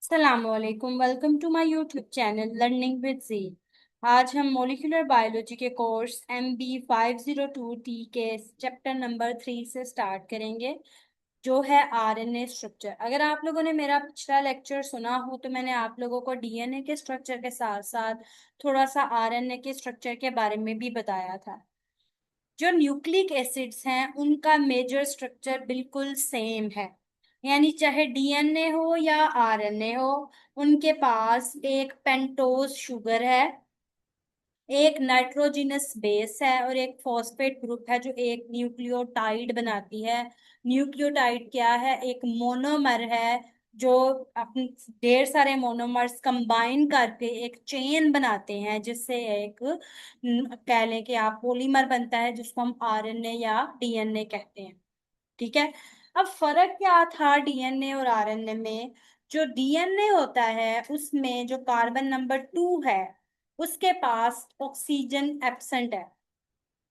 असलामुअलैकुम। Welcome to my YouTube channel learning with जी। आज हम मोलिकुलर बायोलॉजी के कोर्स MB502T के चैप्टर नंबर 3 से स्टार्ट करेंगे, जो है आरएनए स्ट्रक्चर। अगर आप लोगों ने मेरा पिछला लेक्चर सुना हो तो मैंने आप लोगों को डीएनए के स्ट्रक्चर के साथ साथ थोड़ा सा आरएनए के स्ट्रक्चर के बारे में भी बताया था। जो न्यूक्लिक एसिड्स हैं उनका मेजर स्ट्रक्चर बिल्कुल सेम है, यानी चाहे डीएनए हो या आरएनए हो, उनके पास एक पेंटोज शुगर है, एक नाइट्रोजिनस बेस है और एक फॉस्फेट ग्रुप है जो एक न्यूक्लियोटाइड बनाती है। न्यूक्लियोटाइड क्या है? एक मोनोमर है जो अपने ढेर सारे मोनोमर्स कंबाइन करके एक चेन बनाते हैं, जिससे एक कह लें कि आप पॉलीमर बनता है, जिसको हम आरएनए या डीएनए कहते हैं। ठीक है। अब फर्क क्या था डीएनए और आरएनए में? जो डीएनए होता है उसमें जो कार्बन नंबर 2 है उसके पास ऑक्सीजन एब्सेंट है,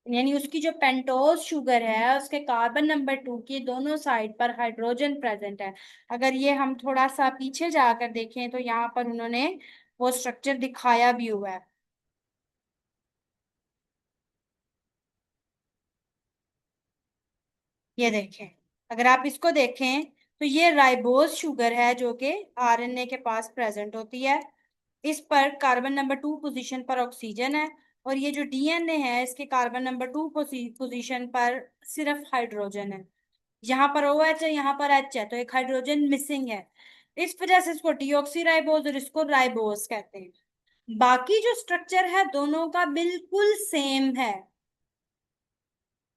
यानी उसकी जो पेंटोज शुगर है उसके कार्बन नंबर 2 की दोनों साइड पर हाइड्रोजन प्रेजेंट है। अगर ये हम थोड़ा सा पीछे जाकर देखें तो यहाँ पर उन्होंने वो स्ट्रक्चर दिखाया भी हुआ है। ये देखें, अगर आप इसको देखें तो ये राइबोज शुगर है जो कि आरएनए के पास प्रेजेंट होती है। इस पर कार्बन नंबर 2 पोजीशन पर ऑक्सीजन है, और ये जो डीएनए है इसके कार्बन नंबर 2 पोजीशन पर सिर्फ हाइड्रोजन है। यहाँ पर ओ एच है, यहाँ पर एच है, तो एक हाइड्रोजन मिसिंग है। इस वजह से इसको डीऑक्सी राइबोज और इसको राइबोज कहते हैं। बाकी जो स्ट्रक्चर है दोनों का बिल्कुल सेम है,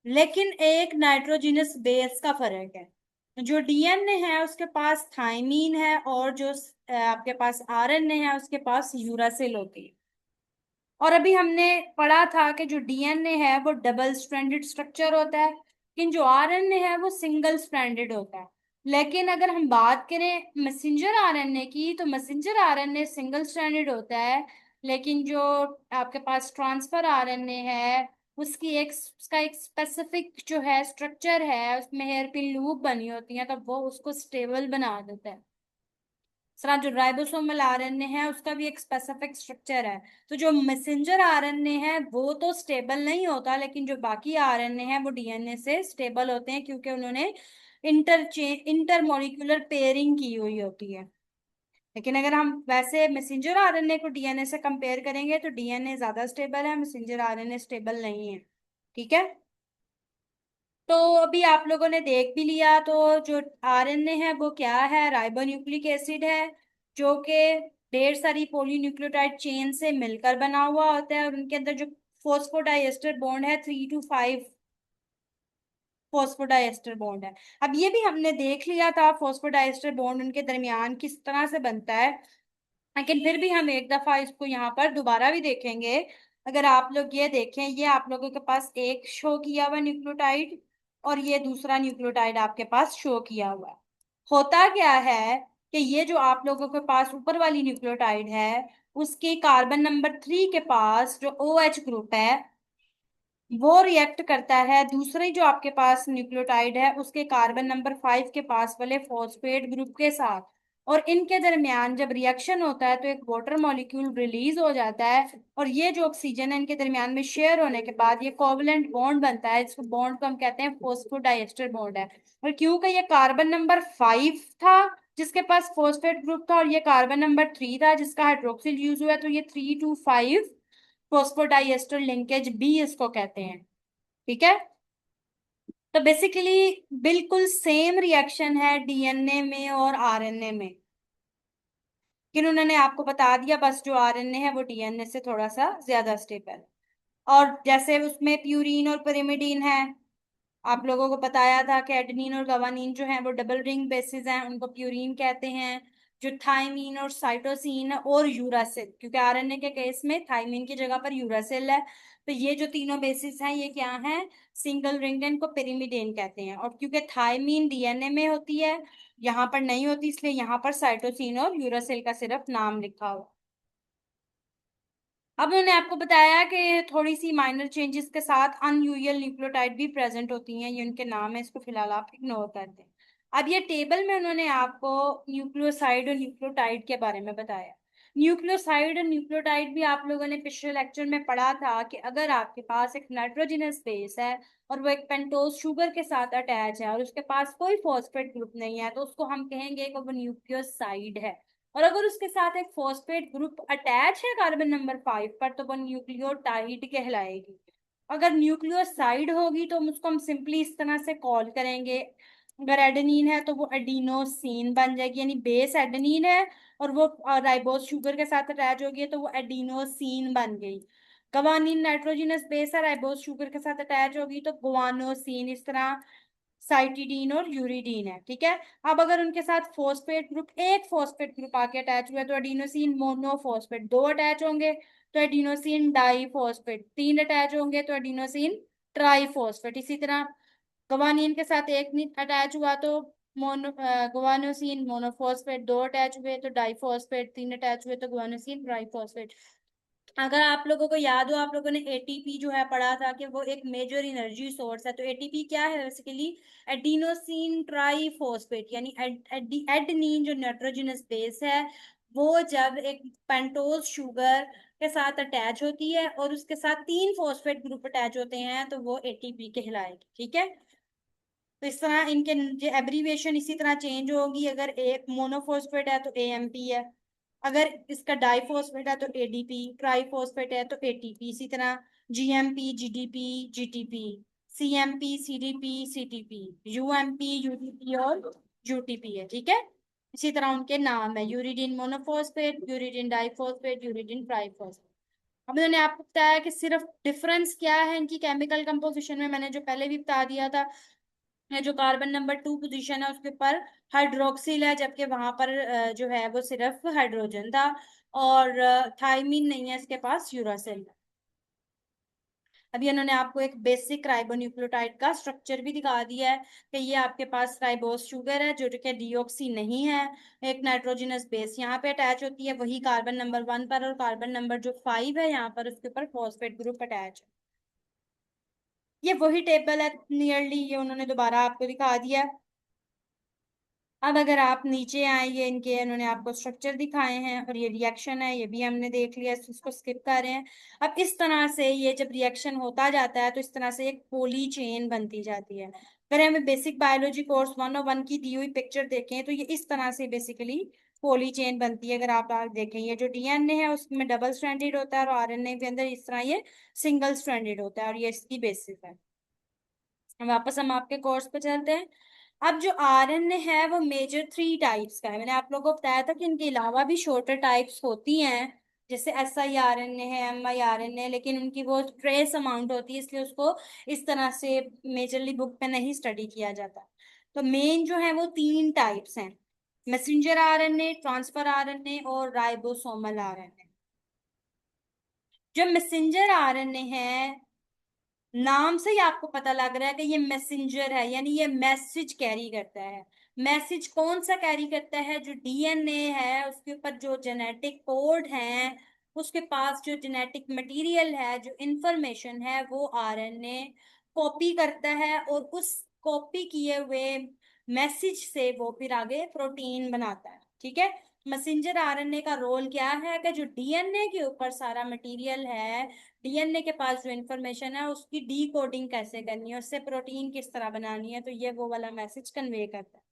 लेकिन एक नाइट्रोजिनस बेस का फर्क है। जो डीएनए है उसके पास थाइमीन है, और जो आपके पास आरएनए है उसके पास यूरासिल होती है। और अभी हमने पढ़ा था कि जो डीएनए है वो डबल स्ट्रैंडेड स्ट्रक्चर होता है, लेकिन जो आरएनए है वो सिंगल स्ट्रैंडेड होता है। लेकिन अगर हम बात करें मैसेंजर आरएनए की, तो मैसेंजर आरएनए सिंगल स्ट्रैंडेड होता है, लेकिन जो आपके पास ट्रांसफर आरएनए है उसका एक स्पेसिफिक जो है स्ट्रक्चर है, उसमें हेयर पिन लूप बनी होती है, तो वो उसको स्टेबल बना देता है। सरा जो राइबोसोमल आरएनए है उसका भी एक स्पेसिफिक स्ट्रक्चर है। तो जो मैसेंजर आरएनए है वो तो स्टेबल नहीं होता, लेकिन जो बाकी आरएनए है वो डीएनए से स्टेबल होते हैं, क्योंकि उन्होंने इंटरमॉलिक्यूलर पेयरिंग की हुई होती है। लेकिन अगर हम वैसे मैसेंजर आरएनए को डीएनए से कंपेयर करेंगे तो डीएनए ज्यादा स्टेबल है, मैसेंजर आरएनए स्टेबल नहीं है। ठीक है। तो अभी आप लोगों ने देख भी लिया, तो जो आरएनए है वो क्या है? राइबोन्यूक्लिक एसिड है, जो कि ढेर सारी पॉलीन्यूक्लियोटाइड चेन से मिलकर बना हुआ होता है, और उनके अंदर जो फॉस्फोडाइएस्टर बॉन्ड है 3 to 5 फॉस्फोडाइएस्टर बॉन्ड है। अब ये भी हमने देख लिया था फॉस्फोडाइएस्टर बॉन्ड उनके दरमियान किस तरह से बनता है, लेकिन फिर भी हम एक दफा इसको यहाँ पर दोबारा भी देखेंगे। अगर आप लोग ये देखें, ये आप लोगों के पास एक शो किया हुआ न्यूक्लियोटाइड और ये दूसरा न्यूक्लियोटाइड आपके पास शो किया हुआ है। होता क्या है कि ये जो आप लोगों के पास ऊपर वाली न्यूक्लियोटाइड है उसके कार्बन नंबर 3 के पास जो ओ एच ग्रुप है वो रिएक्ट करता है दूसरे जो आपके पास न्यूक्लियोटाइड है उसके कार्बन नंबर 5 के पास वाले फॉस्फेट ग्रुप के साथ। और इनके दरमियान जब रिएक्शन होता है तो एक वाटर मॉलिक्यूल रिलीज हो जाता है, और ये जो ऑक्सीजन है इनके दरमियान में शेयर होने के बाद ये कोवलेंट बॉन्ड बनता है, जिसको बॉन्ड को हम कहते हैं फॉस्फोडाइएस्टर बॉन्ड है। और क्योंकि ये कार्बन नंबर 5 था जिसके पास फॉस्फेट ग्रुप था, और ये कार्बन नंबर 3 था जिसका हाइड्रोक्सिल यूज हुआ है, तो ये 3 to 5 फॉस्फोडाइएस्टर लिंकेज भी इसको कहते हैं। ठीक है। तो बेसिकली बिल्कुल सेम रिएक्शन है डीएनए में और आरएनए में, लेकिन उन्होंने आपको बता दिया बस जो आरएनए है वो डीएनए से थोड़ा सा ज्यादा स्टेबल है। और जैसे उसमें प्यूरीन और pyrimidine है, आप लोगों को बताया था कि एडेनिन और गवानीन जो है वो डबल रिंग बेसिस हैं, उनको प्यूरीन कहते हैं। जो थाइमीन और साइटोसिन और यूरासिल, क्योंकि आरएनए के केस में थाइमीन की जगह पर यूरासिल है, तो ये जो तीनों बेसिस हैं ये क्या हैं? सिंगल रिंग, इनको पिरिमिडेन कहते हैं। और क्योंकि थाइमीन डीएनए में होती है, यहाँ पर नहीं होती, इसलिए यहाँ पर साइटोसिन और यूरासिल का सिर्फ नाम लिखा हुआ। अब मैंने आपको बताया कि थोड़ी सी माइनर चेंजेस के साथ अनयूजुअल न्यूक्लियोटाइड भी प्रेजेंट होती हैं, ये उनके नाम है, इसको फिलहाल आप इग्नोर कर दें। अब ये टेबल में उन्होंने आपको न्यूक्लियोसाइड और न्यूक्लियोटाइड के बारे में बताया। न्यूक्लियोसाइड और न्यूक्लियोटाइड भी आप लोगों ने पिछले लेक्चर में पढ़ा था कि अगर आपके पास एक नाइट्रोजनस बेस है और वो एक पेंटोज शुगर के साथ अटैच है और उसके पास कोई फॉस्फेट ग्रुप नहीं है, तो उसको हम कहेंगे कि वो न्यूक्लियोसाइड है। और अगर उसके साथ एक फॉस्फेट ग्रुप अटैच है कार्बन नंबर 5 पर, तो वो न्यूक्लियोटाइड कहलाएगी। अगर न्यूक्लियोसाइड होगी तो उसको हम सिंपली इस तरह से कॉल करेंगे। अगर एडेनिन है तो वो एडिनोसिन बन जाएगी, यानी बेस एडेनिन है और वो राइबोस शुगर के साथ अटैच होगी तो वो एडिनोसिन बन गई। गवानीन नाइट्रोजनस बेस है, राइबोस शुगर के साथ अटैच होगी तो गुआनोसिन। इस तरह साइटिडीन और यूरिडीन है, ठीक है। अब अगर उनके साथ फॉस्फेट ग्रुप, एक फॉस्फेट ग्रुप आके अटैच हुआ है तो एडिनोसिन मोनोफॉस्फेट दो अटैच होंगे, तो एडिनोसिन डाइफॉस्फेट तीन अटैच होंगे, तो एडिनोसिन ट्राइफॉस्फेट। इसी तरह गवानीन के साथ एक अटैच हुआ तो गुआनोसिन मोनोफॉस्फेट दो अटैच हुए तो डाइफॉस्फेट, तीन अटैच हुए तो गुआनोसिन ट्राइफॉस्फेट। अगर आप लोगों को याद हो, आप लोगों ने एटीपी जो है पढ़ा था कि वो एक मेजर एनर्जी सोर्स है, तो एटीपी क्या है बेसिकली? एडिनोसिन ट्राइफॉस्फेट, यानी एडेनिन जो नाइट्रोजनस बेस है, वो जब एक पेंटोज शुगर के साथ अटैच होती है और उसके साथ तीन फॉस्फेट ग्रुप अटैच होते हैं तो वो एटीपी कहलाएगी, ठीक है। तो इस तरह इनके एब्रीविएशन इसी तरह चेंज होगी। अगर एक मोनोफॉस्फेट है तो एएमपी है, अगर इसका डाइफॉस्फेट है तो एडीपी, ट्राइफॉस्फेट है तो एटीपी। इसी तरह GMP, GDP, GTP, CMP, CDP, CTP, UMP, UDP और यूटीपी है, ठीक है। इसी तरह उनके नाम है, uridine monophosphate, uridine diphosphate, uridine triphosphate. अब मैंने आपको बताया कि सिर्फ डिफरेंस क्या है इनकी केमिकल कंपोजिशन में, मैंने जो पहले भी बता दिया था। है जो कार्बन नंबर 2 पोजीशन है उसके ऊपर हाइड्रोक्सिल है, जबकि वहां पर जो है वो सिर्फ हाइड्रोजन था। और थाइमीन नहीं है इसके पास, यूरासिल। अभी उन्होंने आपको एक बेसिक राइबोन्यूक्लियोटाइड का स्ट्रक्चर भी दिखा दिया है कि ये आपके पास राइबोस शुगर है जो कि डीऑक्सी नहीं है, एक नाइट्रोजनस बेस यहाँ पे अटैच होती है वही कार्बन नंबर 1 पर, और कार्बन नंबर जो 5 है यहाँ पर उसके ऊपर फॉस्फेट ग्रुप अटैच है। ये वही टेबल है नियरली, ये उन्होंने दोबारा आपको दिखा दिया है। अब अगर आप नीचे आए, ये इनके उन्होंने आपको स्ट्रक्चर दिखाए हैं और ये रिएक्शन है, ये भी हमने देख लिया, इसको स्किप कर रहे हैं। अब इस तरह से ये जब रिएक्शन होता जाता है तो इस तरह से एक पोली चेन बनती जाती है। अगर हमें बेसिक बायोलॉजी कोर्स 101 की दी हुई पिक्चर देखें तो ये इस तरह से बेसिकली पोली चेन बनती है। अगर आप देखें, ये जो डीएनए है उसमें डबल स्ट्रैंडेड होता है और आरएनए के अंदर इस तरह ये सिंगल स्ट्रैंडेड होता है, और ये इसकी बेसिस है। वापस हम आपके कोर्स पे चलते हैं। अब जो आरएनए है वो मेजर 3 टाइप्स का है। मैंने आप लोगों को बताया था कि इनके अलावा भी शॉर्टर टाइप्स होती हैं, जैसे SI RNA है, MI RNA, लेकिन उनकी वो ट्रेस अमाउंट होती है इसलिए उसको इस तरह से मेजरली बुक पे नहीं स्टडी किया जाता। तो मेन जो है वो 3 टाइप्स हैं, मैसेंजर आरएनए, ट्रांसफर आरएनए और राइबोसोमल आरएनए। जो मैसेंजर आरएनए है, नाम से ही आपको पता लग रहा है कि ये मैसेंजर है, यानी ये मैसेज कैरी करता है। मैसेज कौन सा कैरी करता है? जो डीएनए है उसके ऊपर जो जेनेटिक कोड है, उसके पास जो जेनेटिक मटेरियल है, जो इंफॉर्मेशन है, वो आरएनए कॉपी करता है और उस कॉपी किए हुए मैसेज से वो फिर आगे प्रोटीन बनाता है, ठीक है। मैसेंजर आरएनए का रोल क्या है कि जो डीएनए के ऊपर सारा मटेरियल है, डीएनए के पास जो इन्फॉर्मेशन है उसकी डी कोडिंग कैसे करनी है, उससे प्रोटीन किस तरह बनानी है, तो ये वो वाला मैसेज कन्वे करता है।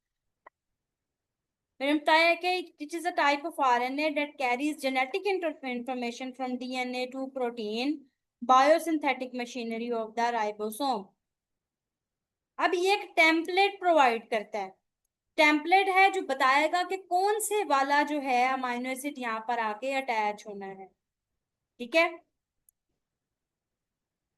मैंने बताया कि it is a type of RNA that carries genetic information from DNA to protein biosynthetic machinery of the ribosome. अब ये एक टेम्पलेट प्रोवाइड करता है। टेम्पलेट है जो बताएगा कि कौन से वाला जो है अमाइनो एसिड यहाँ पर आके अटैच होना है, ठीक है।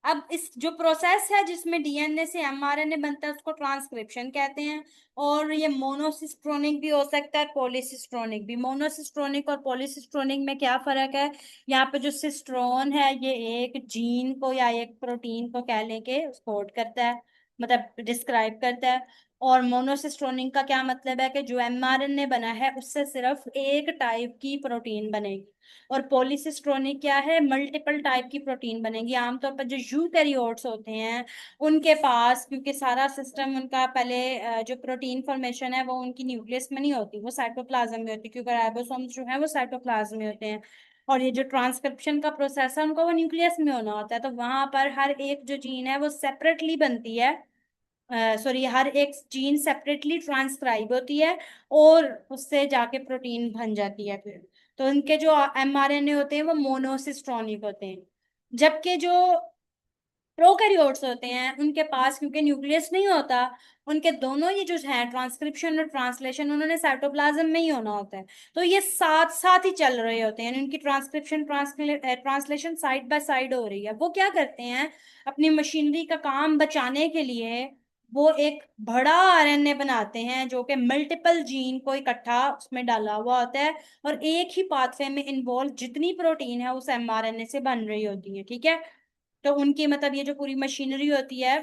अब इस जो प्रोसेस है जिसमें डीएनए से एमआरएनए बनता है उसको ट्रांसक्रिप्शन कहते हैं। और ये मोनोसिस्ट्रोनिक भी हो सकता है, पॉलीसिस्ट्रोनिक भी। मोनोसिस्ट्रोनिक और पॉलीसिस्ट्रोनिक में क्या फर्क है? यहाँ पे जो सिस्ट्रोन है ये एक जीन को या एक प्रोटीन को कह लें के कोड करता है, मतलब डिस्क्राइब करता है। और मोनोसिस्टोनिक का क्या मतलब है कि जो एमआरएनए बना है उससे सिर्फ एक टाइप की प्रोटीन बनेगी। और पॉलीसिस्टोनिक क्या है, मल्टीपल टाइप की प्रोटीन बनेगी। आमतौर पर जो यूकैरियोट्स होते हैं उनके पास, क्योंकि सारा सिस्टम उनका पहले जो प्रोटीन फॉर्मेशन है वो उनकी न्यूक्लियस में नहीं होती, वो साइटोप्लाज्म में होती है, क्योंकि राइबोसोम्स जो है वो साइटोप्लाज्म में होते हैं। और ये जो ट्रांसक्रिप्शन का प्रोसेस है उनका वो न्यूक्लियस में होना होता है। तो वहां पर हर एक जो जीन है वो सेपरेटली बनती है, सॉरी हर एक जीन सेपरेटली ट्रांसक्राइब होती है और उससे जाके प्रोटीन बन जाती है फिर। तो उनके जो एमआरएनए होते हैं वो मोनोसिस्ट्रॉनिक होते हैं। जबकि जो प्रोकैरियोट्स होते हैं उनके पास क्योंकि न्यूक्लियस नहीं होता, उनके दोनों ये जो है ट्रांसक्रिप्शन और ट्रांसलेशन उन्होंने साइटोप्लाज्म में ही होना होता है। तो ये साथ साथ ही चल रहे होते हैं, उनकी transcription translation side by side हो रही है। वो क्या करते हैं, अपनी मशीनरी का काम बचाने के लिए वो एक बड़ा आरएनए बनाते हैं जो कि मल्टीपल जीन को इकट्ठा उसमें डाला हुआ होता है, और एक ही पाथवे में इन्वॉल्व जितनी प्रोटीन है उस एमआरएनए से बन रही होती है। ठीक है। तो उनकी मतलब ये जो पूरी मशीनरी होती है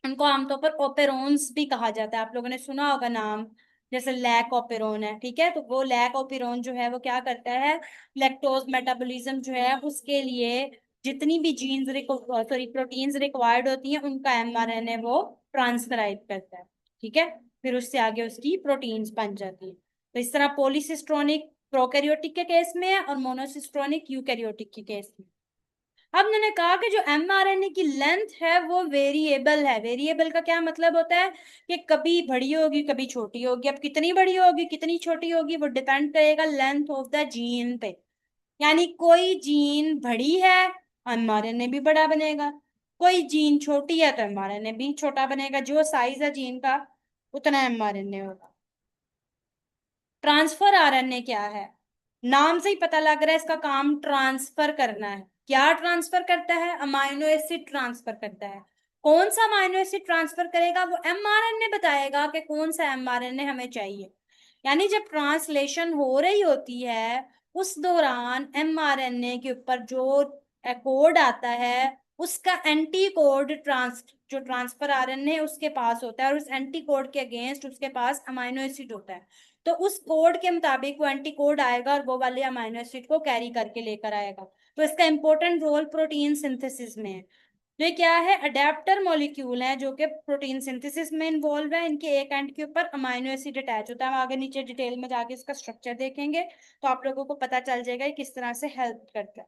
उनको आमतौर पर ओपेरोन्स भी कहा जाता है। आप लोगों ने सुना होगा नाम, जैसे लैक ओपेरोन है। ठीक है। तो वो लैक ओपेरोन जो है वो क्या करता है, लैक्टोज मेटाबॉलिज्म जो है उसके लिए जितनी भी जीन्स सॉरी प्रोटीन्स रिक्वायर्ड होती हैं उनका एमआरएनए वो ट्रांसक्राइब करता है। ठीक है। फिर उससे आगे उसकी प्रोटीन्स बन जाती है। तो इस तरह पॉलीसिस्ट्रोनिक प्रोकैरियोटिक के केस में है और मोनोसिस्ट्रोनिक यूकैरियोटिक के केस में। अब मैंने कहा कि जो एमआरएनए की लेंथ है वो वेरिएबल है। वेरिएबल का क्या मतलब होता है कि कभी बड़ी होगी कभी छोटी होगी। अब कितनी बड़ी होगी कितनी छोटी होगी वो डिपेंड करेगा लेंथ ऑफ द जीन पे। यानी कोई जीन बड़ी है एमआरएनए भी बड़ा बनेगा, कोई जीन छोटी है तो एमआरएनए भी छोटा बनेगा। जो साइज है जीन का उतना एमआरएनए होगा। ट्रांसफर आरएनए क्या है, नाम से ही पता लग रहा है इसका काम ट्रांसफर करना है। क्या ट्रांसफर करता है, अमाइनो एसिड ट्रांसफर करता है। कौन सा अमाइनो एसिड ट्रांसफर करेगा वो एमआरएनए बताएगा कि कौन सा एमआरएनए हमें चाहिए। यानी जब ट्रांसलेशन हो रही होती है उस दौरान एमआरएनए के ऊपर जो कोड आता है उसका एंटी कोड जो ट्रांसफर आरएनए है उसके पास होता है, और उस एंटी कोड के अगेंस्ट उसके पास अमाइनो एसिड होता है। तो उस कोड के मुताबिक वो एंटी कोड आएगा और वो वाले अमाइनो एसिड को कैरी करके लेकर आएगा। तो इसका इंपॉर्टेंट रोल प्रोटीन सिंथेसिस में है। तो ये क्या है, अडेप्टर मॉलिक्यूल है जो कि प्रोटीन सिंथेसिस में इन्वॉल्व है। इनके एक एंड के ऊपर अमाइनो एसिड अटैच होता है। हम आगे नीचे डिटेल में जाके इसका स्ट्रक्चर देखेंगे तो आप लोगों को पता चल जाएगा कि किस तरह से हेल्प करता है।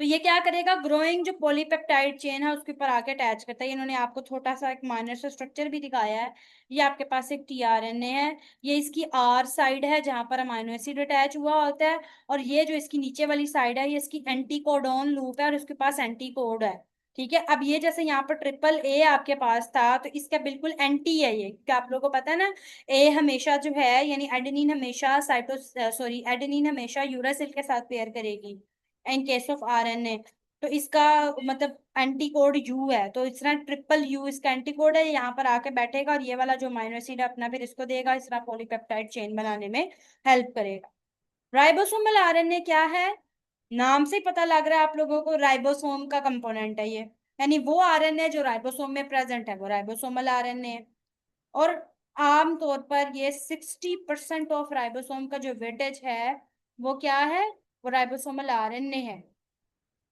तो ये क्या करेगा, ग्रोइंग जो पॉलीपेप्टाइड चेन है उसके ऊपर आके अटैच करता है। इन्होंने आपको छोटा सा एक माइनर सा स्ट्रक्चर भी दिखाया है। ये आपके पास एक टीआरएनए है, ये इसकी आर साइड है जहां पर अमाइनो एसिड अटैच हुआ होता है। और ये जो इसकी नीचे वाली साइड है ये इसकी एंटी कोडॉन लूप है और उसके पास एंटी कोड है। ठीक है। अब ये जैसे यहाँ पर ट्रिपल ए आपके पास था तो इसका बिल्कुल एंटी है ये, क्या आप लोगों को पता है ना, ए हमेशा जो है यानी एडेनिन हमेशा एडेनिन हमेशा यूरासिल के साथ पेयर करेगी इन केस ऑफ आरएनए। तो इसका मतलब एंटी कोड यू है, तो इस तरह ट्रिपल यू इसका एंटी कोड है, यहाँ पर आके बैठेगा और ये वाला जो अमीनो एसिड है अपना फिर इसको देगा, इस तरह पॉलीपेप्टाइड चेन बनाने में हेल्प करेगा। राइबोसोमल आरएनए क्या है, नाम से ही पता लग रहा है आप लोगों को, राइबोसोम का कंपोनेंट है ये। यानी वो आरएनए जो राइबोसोम में प्रेजेंट है वो राइबोसोमल आरएनए है। और आम तौर पर ये 60% ऑफ राइबोसोम का जो वेटेज है वो क्या है, वो राइबोसोमल आरएनए है।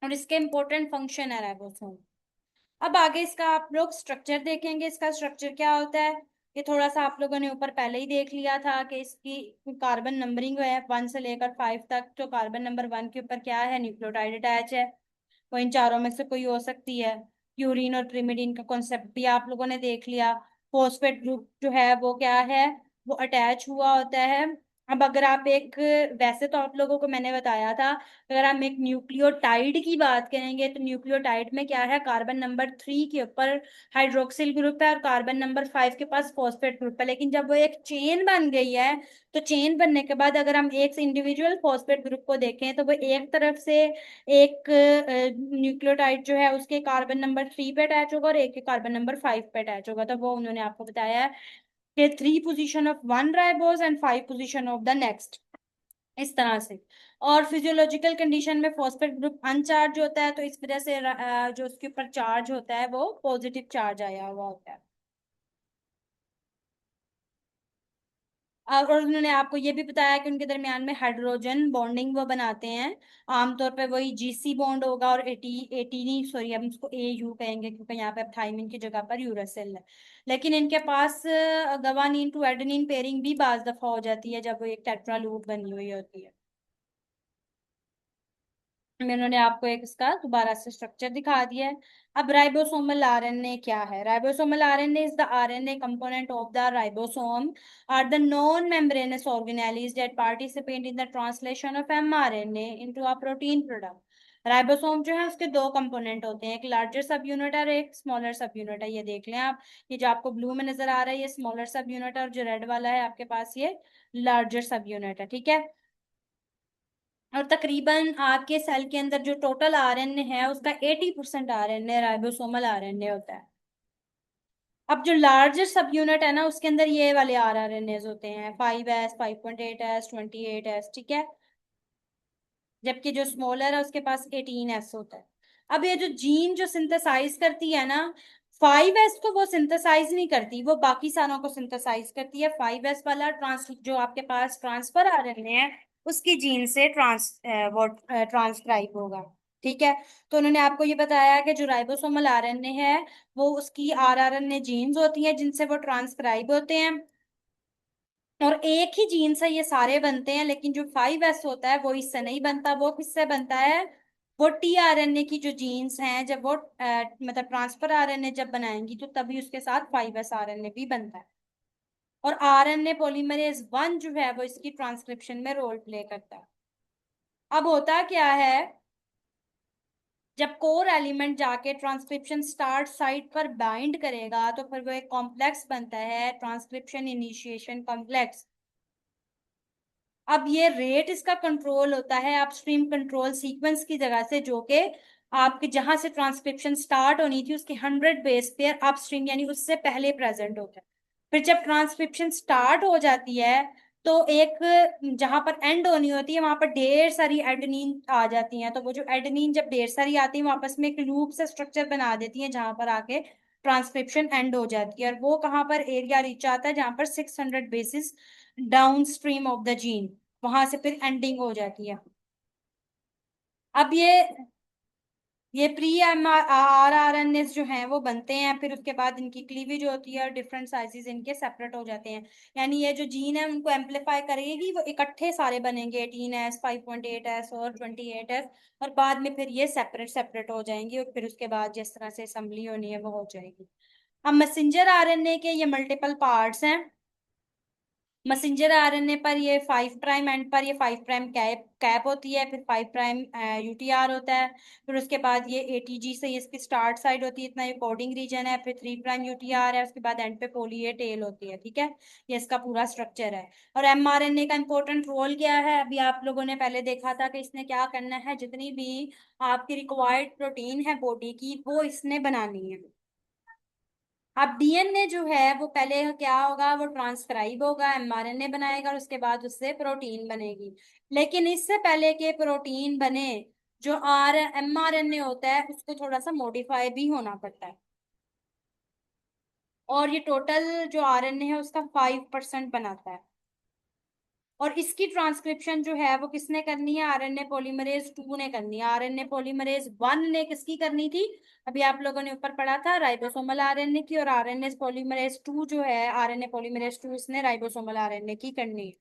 और इसके इंपॉर्टेंट फंक्शन है राइबोसोम। अब आगे इसका आप लोग स्ट्रक्चर देखेंगे, इसका स्ट्रक्चर क्या होता है। ये थोड़ा सा आप लोगों ने ऊपर पहले ही देख लिया था कि इसकी कार्बन नंबरिंग है 1 से लेकर 5 तक। तो कार्बन नंबर 1 के ऊपर क्या है, न्यूक्लियोटाइड अटैच है। वो इन चारों में से कोई हो सकती है। प्यूरिन और ट्रिमिडिन का कॉन्सेप्ट भी आप लोगों ने देख लिया। फॉस्फेट ग्रुप जो है वो क्या है, वो अटैच हुआ होता है। अब अगर आप एक, वैसे तो आप लोगों को मैंने बताया था, अगर हम एक न्यूक्लियोटाइड की बात करेंगे तो न्यूक्लियोटाइड में क्या है, कार्बन नंबर 3 के ऊपर हाइड्रोक्सिल ग्रुप है और कार्बन नंबर 5 के पास फॉस्फेट ग्रुप है। लेकिन जब वो एक चेन बन गई है तो चेन बनने के बाद अगर हम एक इंडिविजुअल फॉस्फेट ग्रुप को देखें तो वो एक तरफ से एक न्यूक्लियोटाइड जो है उसके कार्बन नंबर 3 पे अटैच होगा और एक के कार्बन नंबर 5 पे अटैच होगा। तो वो उन्होंने आपको बताया है कि 3 position of one ribose and 5 position of the next. इस तरह से। और फिजियोलॉजिकल कंडीशन में फॉस्फेट ग्रुप अनचार्ज होता है, तो इस वजह से जो उसके ऊपर चार्ज होता है वो पॉजिटिव चार्ज आया हुआ होता है। और उन्होंने आपको ये भी बताया कि उनके दरमियान में हाइड्रोजन बॉन्डिंग वो बनाते हैं। आमतौर पे वही जीसी बॉन्ड होगा, और एटी एटी नहीं, सॉरी हम इसको ए यू कहेंगे क्योंकि यहाँ पे अब थाइमिन की जगह पर यूरासिल है। लेकिन इनके पास गवानीन टू एडेनिन पेयरिंग भी बाज दफा हो जाती है जब वो एक टेट्रा लूप बनी हुई होती है। मैंने आपको एक इसका दोबारा से स्ट्रक्चर दिखा दिया है। अब राइबोसोमल आरएनए क्या है? Ribosomal RNA is the RNA component of the ribosome, are the non membranous organelles that participate in the translation of mRNA into a protein product. Ribosome जो है उसके दो कंपोनेंट होते हैं, एक लार्जर सब यूनिट और एक स्मॉलर सब यूनिट है। ये देख लें आप, ये जो आपको ब्लू में नजर आ रहा है ये स्मॉलर सब यूनिट है, और जो रेड वाला है आपके पास ये लार्जर सब यूनिट है, ठीक है। और तकरीबन आपके सेल के अंदर जो टोटल आरएनए है उसका 80% आरएनए राइबोसोमल आरएनए होता है। अब जो लार्जर सब यूनिट है ना उसके अंदर ये वाले आरएनए होते हैं, 5S, 5.8S, 28S, ठीक है। जबकि जो स्मॉलर है उसके पास 18S होता है। अब ये जो जीन जो सिंथेसाइज करती है ना, 5S को वो सिंथेसाइज नहीं करती, वो बाकी सारों को सिंथेसाइज करती है। 5S वाला ट्रांस जो आपके पास ट्रांसफर आरएनए है उसकी जीन से वो ट्रांसक्राइब होगा, ठीक है। तो उन्होंने आपको ये बताया कि जो राइबोसोमल आरएनए है वो उसकी आरआरएनए जीन्स होती हैं जिनसे वो ट्रांसक्राइब होते हैं। और एक ही जीन से ये सारे बनते हैं, लेकिन जो 5S होता है वो इससे नहीं बनता। वो किससे बनता है? वो टीआरएनए की जो जीन्स हैं जब वो मतलब ट्रांसफर आरएनए जब बनाएंगी तो तभी उसके साथ 5S आरएनए भी बनता है। और आरएनए पॉलीमरेज 1 जो है वो इसकी ट्रांसक्रिप्शन में रोल प्ले करता है। अब होता क्या है, जब कोर एलिमेंट जाके ट्रांसक्रिप्शन स्टार्ट साइट पर बाइंड करेगा तो फिर वो एक कॉम्प्लेक्स बनता है, ट्रांसक्रिप्शन इनिशिएशन कॉम्प्लेक्स। अब ये रेट इसका कंट्रोल होता है अपस्ट्रीम कंट्रोल सीक्वेंस की जगह से, जो कि आपके जहां से ट्रांसक्रिप्शन स्टार्ट होनी थी उसके 100 बेस पेयर अपस्ट्रीम यानी उससे पहले प्रेजेंट होता है। फिर जब ट्रांसक्रिप्शन स्टार्ट हो जाती है तो एक जहां पर एंड होनी होती है वहां पर ढेर सारी एडेनिन आ जाती हैं। तो वो जो एडेनिन जब ढेर सारी आती है वो आपस में एक लूप से स्ट्रक्चर बना देती है जहां पर आके ट्रांसक्रिप्शन एंड हो जाती है। और वो कहाँ पर एरिया रीच आता है? जहां पर 600 bases downstream of the gene, वहां से फिर एंडिंग हो जाती है। अब ये pre M R R N S जो हैं वो बनते हैं, फिर उसके बाद इनकी क्लीवेज होती है और डिफरेंट साइजेस इनके सेपरेट हो जाते हैं। यानी ये जो जीन है उनको एम्पलीफाई करेगी, वो इकट्ठे सारे बनेंगे, 18S, 5.8S और 28S। और बाद में फिर ये सेपरेट सेपरेट हो जाएंगी और फिर उसके बाद जिस तरह से असेंबली होनी है वो हो जाएगी। अब मैसेंजर आरएनए के ये मल्टीपल पार्ट्स हैं। मैसेंजर आरएनए पर ये 5 प्राइम एंड पर ये 5 प्राइम कैप कैप होती है, फिर 5 प्राइम यूटीआर होता है। फिर उसके बाद ये एटीजी से इसकी स्टार्ट साइड होती है, इतना ये कोडिंग रीजन है। फिर 3 प्राइम यूटीआर है, उसके बाद एंड पे पोली ए टेल होती है, ठीक है। ये इसका पूरा स्ट्रक्चर है। और एमआरएनए का इंपॉर्टेंट रोल क्या है? अभी आप लोगों ने पहले देखा था कि इसने क्या करना है, जितनी भी आपकी रिक्वायर्ड प्रोटीन है बॉडी की वो इसने बनानी है। अब डीएनए जो है वो पहले क्या होगा, वो ट्रांसक्राइब होगा, एमआरएनए बनाएगा और उसके बाद उससे प्रोटीन बनेगी। लेकिन इससे पहले के प्रोटीन बने, जो आर एमआरएनए होता है उसको थोड़ा सा मॉडिफाई भी होना पड़ता है। और ये टोटल जो आरएनए है उसका 5% बनाता है। और इसकी ट्रांसक्रिप्शन जो है वो किसने करनी है? आरएनए पॉलीमरेज 2 ने करनी है। आरएनए पॉलीमरेज 1 ने किसकी करनी थी? अभी आप लोगों ने ऊपर पढ़ा था राइबोसोमल आरएनए की। और आरएनए पॉलीमरेज 2 जो है, आरएनए पॉलीमरेज 2 इसने राइबोसोमल आरएनए की करनी है।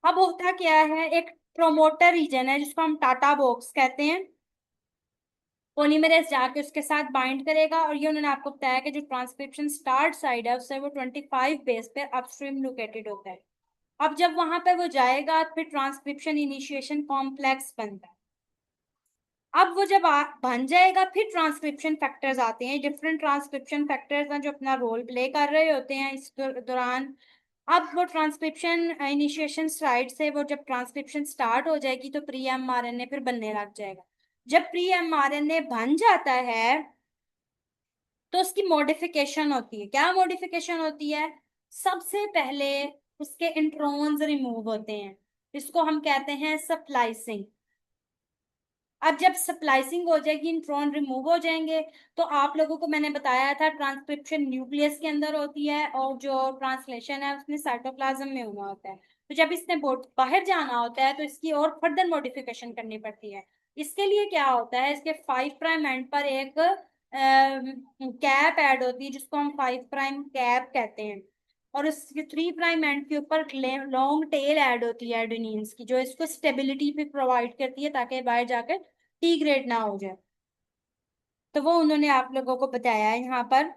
अब होता क्या है, एक प्रोमोटर रीजन है जिसको हम टाटा बॉक्स कहते हैं। पॉलीमरेज जाके उसके साथ बाइंड करेगा, और ये उन्होंने आपको बताया कि जो ट्रांसक्रिप्शन स्टार्ट साइड है उससे वो 25 बेस पे अपस्ट्रीम लोकेटेड होता है। अब जब वहां पे वो जाएगा फिर ट्रांसक्रिप्शन इनिशिएशन कॉम्प्लेक्स बनता है। अब वो जब बन जाएगा फिर ट्रांसक्रिप्शन फैक्टर्स आते हैं, डिफरेंट ट्रांसक्रिप्शन फैक्टर्स हैं जो अपना रोल प्ले कर रहे होते हैं इस दौरान। अब वो ट्रांसक्रिप्शन इनिशिएशन साइड से वो जब ट्रांसक्रिप्शन स्टार्ट हो जाएगी तो प्री एमआरएनए फिर बनने लग जाएगा। जब प्री एमआरएनए बन जाता है तो उसकी मॉडिफिकेशन होती है। क्या मॉडिफिकेशन होती है? सबसे पहले उसके इंट्रॉन्स रिमूव होते हैं। इसको हम कहते हैं स्प्लाइसिंग। अब जब स्प्लाइसिंग हो जाएगी, इंट्रॉन रिमूव हो जाएंगे, तो आप लोगों को मैंने बताया था ट्रांसक्रिप्शन न्यूक्लियस के अंदर होती है और जो ट्रांसलेशन है उसमें साइटोप्लाज्म में होना होता है। तो जब इसने बाहर जाना होता है तो इसकी और फर्दर मॉडिफिकेशन करनी पड़ती है। इसके लिए क्या होता है, इसके 5 प्राइम एंड पर एक कैप ऐड होती है जिसको हम 5 प्राइम कैप कहते हैं। और उसके 3 प्राइम एंड के ऊपर लॉन्ग टेल ऐड होती है एडेनिन्स की, जो इसको स्टेबिलिटी भी प्रोवाइड करती है ताकि बाहर जाकर टी ग्रेड ना हो जाए। तो वो उन्होंने आप लोगों को बताया है यहाँ पर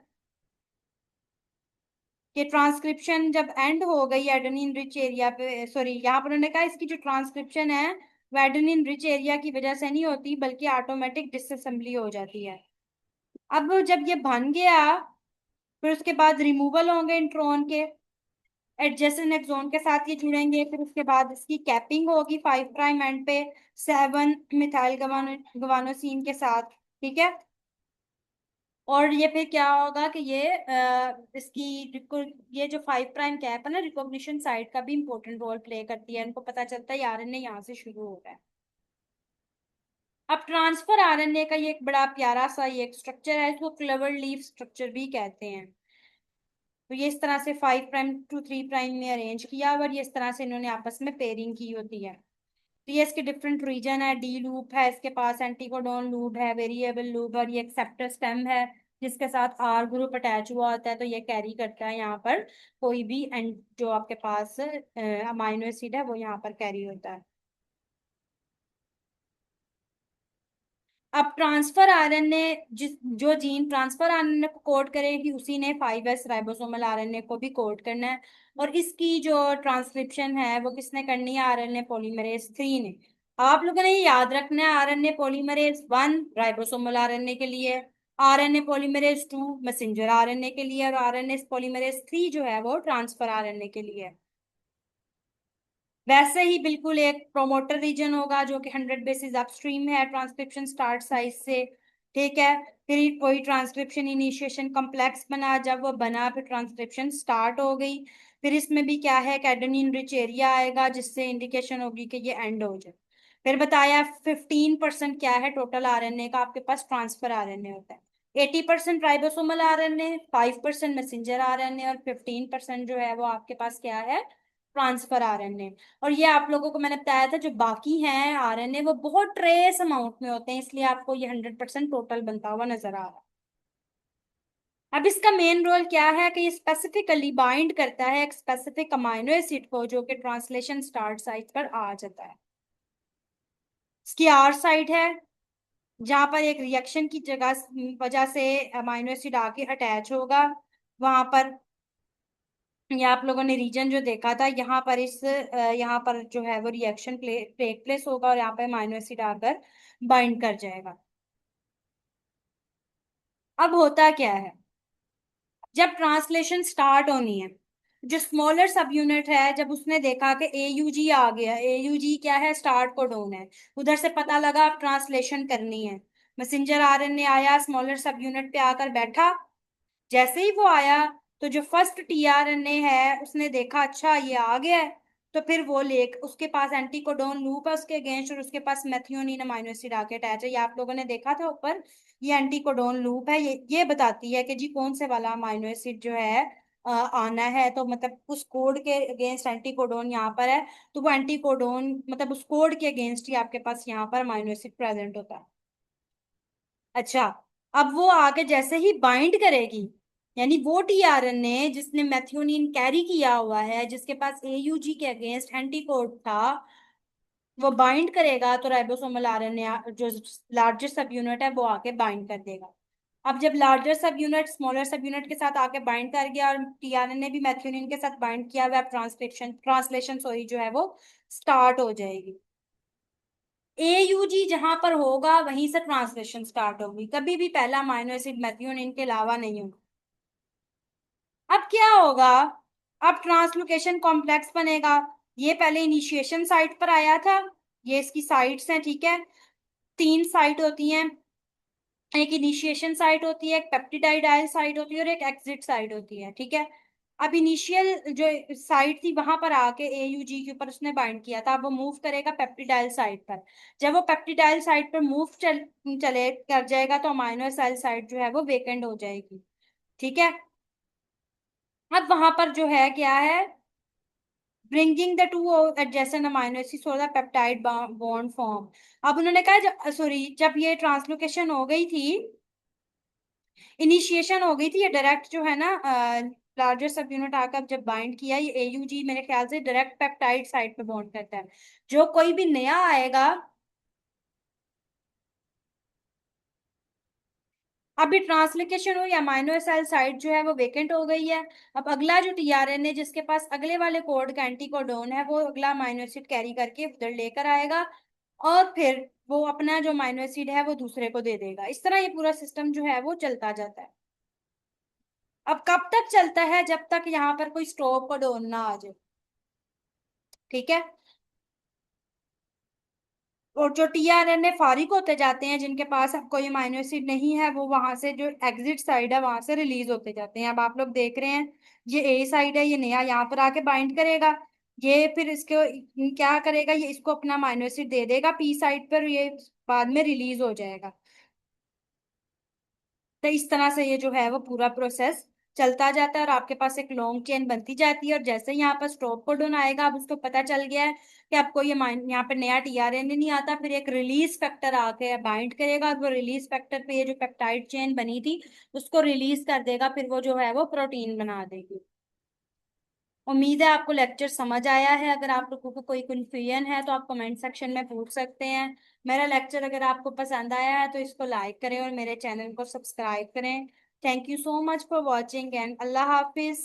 कि ट्रांसक्रिप्शन जब एंड हो गई एडेनिन रिच एरिया पे, सॉरी यहाँ पर उन्होंने कहा इसकी जो ट्रांसक्रिप्शन है वो एडेनिन रिच एरिया की वजह से नहीं होती बल्कि ऑटोमेटिक डिसअसेंबली हो जाती है। अब जब ये बन गया, फिर उसके बाद रिमूवल होंगे इंट्रॉन के, एडजेसेंट एक्सोन के साथ ये जुड़ेंगे, फिर उसके बाद इसकी कैपिंग होगी 5 प्राइम एंड पे 7 मिथाइल गवानोसिन के साथ। ठीक है। और ये फिर क्या होगा कि ये जो 5 प्राइम कैप है ना, रिकॉग्निशन साइट का भी इंपॉर्टेंट रोल प्ले करती है। इनको पता चलता है आरएनए यहाँ से शुरू हो रहा है। अब ट्रांसफर आरएनए का ये एक बड़ा प्यारा सा ये एक स्ट्रक्चर है, इसको क्लवर लीफ स्ट्रक्चर भी कहते हैं। तो ये इस तरह से 5 प्राइम टू 3 प्राइम में अरेंज किया और ये इस तरह से इन्होंने आपस में पेयरिंग की होती है। तो ये इसके डिफरेंट रीजन है, डी लूप है इसके पास, एंटीकोडोन लूप है, वेरिएबल लूप, और ये एक्सेप्टर स्टेम है जिसके साथ आर ग्रुप अटैच हुआ होता है। तो ये कैरी करता है यहाँ पर कोई भी एंड जो आपके पास अमाइनो एसिड है वो यहाँ पर कैरी होता है। अब ट्रांसफर आरएनए जिस जो जीन ट्रांसफर आरएनए को कोड करेगी उसी ने 5s राइबोसोमल आरएनए को भी कोड करना है। और इसकी जो ट्रांसक्रिप्शन है वो किसने करनी है, आरएनए पॉलीमरेज 3 ने। आप लोगों ने ये याद रखना है, आरएनए पॉलीमरेज 1 राइबोसोमल आरएनए के लिए, आरएनए पॉलीमरेज 2 मैसेंजर आरएनए के लिए, और आरएनए पॉलीमरेज 3 जो है वो ट्रांसफर आरएनए के लिए है। वैसे ही बिल्कुल एक प्रोमोटर रीजन होगा जो कि 100 बेसिस अपस्ट्रीम है ट्रांसक्रिप्शन स्टार्ट साइज से। ठीक है। फिर कोई ट्रांसक्रिप्शन इनिशिएशन कॉम्प्लेक्स बना, जब वो बना फिर ट्रांसक्रिप्शन स्टार्ट हो गई। फिर इसमें भी क्या है, कैडेनिन रिच एरिया आएगा जिससे इंडिकेशन होगी कि ये एंड हो जाए। फिर बताया 15% क्या है टोटल आरएनए का आपके पास ट्रांसफर आरएनए होता है। 80% राइबोसोमल आरएनए, 5% मैसेंजर आरएनए और 15% जो है वो आपके पास क्या है, ट्रांसफर आरएनए। और ये आप लोगों को मैंने बताया था जो बाकी हैं आरएनए वो बहुत ट्रेस अमाउंट में होते हैं, इसलिए आपको ये 100% टोटल बनता हुआ नजर आ रहा है। अब इसका मेन रोल क्या है कि ये स्पेसिफिकली बाइंड करता है एक स्पेसिफिक अमाइनो एसिड को जो कि ट्रांसलेशन स्टार्ट साइट पर आ जाता है। इसकी आर साइट है जहां पर एक रिएक्शन की जगह वजह से अमाइनो एसिड आके अटैच होगा वहां पर। ये आप लोगों ने रीजन जो देखा था, यहाँ पर जो है वो रिएक्शन टेक प्लेस होगा और यहाँ पे अमाइनो एसिड आकर बाइंड कर जाएगा। अब होता क्या है, जब ट्रांसलेशन स्टार्ट होनी है, जो स्मॉलर सब यूनिट है जब उसने देखा कि एयूजी आ गया, एयूजी क्या है, स्टार्ट कोडोन है, उधर से पता लगा अब ट्रांसलेशन करनी है। मैसेंजर आरएनए आया स्मॉलर सब यूनिट पे आकर बैठा। जैसे ही वो आया तो जो फर्स्ट टीआरएनए है उसने देखा अच्छा ये आ गया है, तो फिर वो ले उसके पास एंटीकोडोन लूप है उसके अगेंस्ट और उसके पास मेथियोनिन अमाइनो एसिड आके अटैच है। ये आप लोगों ने देखा था ऊपर, ये एंटीकोडोन लूप है, ये बताती है कि जी कौन से वाला अमाइनो एसिड जो है आना है। तो मतलब उस कोड के अगेंस्ट एंटीकोडोन यहाँ पर है, तो वो एंटीकोडोन मतलब उस कोड के अगेंस्ट ही आपके पास यहाँ पर अमाइनो एसिड प्रेजेंट होता है। अच्छा, अब वो आके जैसे ही बाइंड करेगी, यानी वो टीआरएनए जिसने मेथियोनिन कैरी किया हुआ है जिसके पास एयूजी के अगेंस्ट एंटीकोड था, वो बाइंड करेगा तो राइबोसोमल आरएनए जो लार्जेस्ट सब यूनिट है वो आके बाइंड कर देगा। अब जब लार्जर सब यूनिट स्मॉलर सब यूनिट के साथ आके बाइंड कर गया और टीआरएनए भी मेथियोनिन के साथ बाइंड किया हुआ, ट्रांसलेशन सॉरी जो है वो स्टार्ट हो जाएगी। एयूजी जहां पर होगा वहीं से ट्रांसलेशन स्टार्ट होगी, कभी भी पहला अमाइनो एसिड मेथियोनिन के अलावा नहीं होगा। अब क्या होगा, अब ट्रांसलोकेशन कॉम्प्लेक्स बनेगा। ये पहले इनिशिएशन साइट पर आया था, ये इसकी साइट्स हैं। ठीक है। 3 साइट होती हैं, एक इनिशिएशन साइट होती है, एक पेप्टिडाइडाइल साइट होती है और एक एग्जिट साइट होती है। ठीक है। अब इनिशियल जो साइट थी वहां पर आके एयूजी के ऊपर उसने बाइंड किया था, अब वो मूव करेगा पेप्टिडाइल साइट पर। जब वो पेप्टिडाइल साइट पर मूव चले कर जाएगा तो अमाइनो एसिड साइट जो है वो वेकेंट हो जाएगी। ठीक है। अब वहां पर जो है क्या है, bringing the two adjacent amino acids for the peptide bond form. अब उन्होंने कहा, सॉरी, जब ये ट्रांसलोकेशन हो गई थी, इनिशिएशन हो गई थी, ये डायरेक्ट जो है ना, लार्जेस्ट सब यूनिट आकर जब बाइंड किया, ये एयूजी मेरे ख्याल से डायरेक्ट पेप्टाइड साइट पे बॉन्ड करता है। जो कोई भी नया आएगा, अभी ट्रांसलोकेशन हुई, अमाइनो एसिड साइट जो है वो वेकेंट हो गई है। अब अगला जो टीआरएनए जिसके पास अगले वाले कोड का एंटीकोडोन है, वो अगला अमाइनो एसिड कैरी करके उधर लेकर आएगा, और फिर वो अपना जो अमाइनो एसिड है वो दूसरे को दे देगा। इस तरह ये पूरा सिस्टम जो है वो चलता जाता है। अब कब तक चलता है? जब तक यहाँ पर कोई स्टॉप कोडोन ना आ जाए। ठीक है। और जो टीआरएनए फारिग होते जाते हैं, जिनके पास अब कोई अमाइनो एसिड नहीं है, वो वहां से जो एग्जिट साइड है वहां से रिलीज होते जाते हैं। अब आप लोग देख रहे हैं, ये ए साइड है, ये नया यहाँ पर आके बाइंड करेगा, ये फिर इसको क्या करेगा, ये इसको अपना अमाइनो एसिड दे देगा पी साइड पर, ये बाद में रिलीज हो जाएगा। तो इस तरह से ये जो है वो पूरा प्रोसेस चलता जाता है, और आपके पास एक लॉन्ग चेन बनती जाती है। और जैसे ही यहाँ पर स्टॉप कोडन आएगा, अब उसको पता चल गया है कि आपको ये यहाँ पे नया टीआरएनए नहीं आता, फिर एक रिलीज फैक्टर आके बाइंड करेगा, और वो रिलीज फैक्टर पे ये जो पेप्टाइड चेन बनी थी उसको रिलीज कर देगा, फिर वो जो है वो प्रोटीन बना देगी। उम्मीद है आपको लेक्चर समझ आया है। अगर आप लोगों को कोई कंफ्यूजन है तो आप कमेंट सेक्शन में पूछ सकते हैं। मेरा लेक्चर अगर आपको पसंद आया है तो इसको लाइक करें और मेरे चैनल को सब्सक्राइब करें। Thank you so much for watching and Allah Hafiz.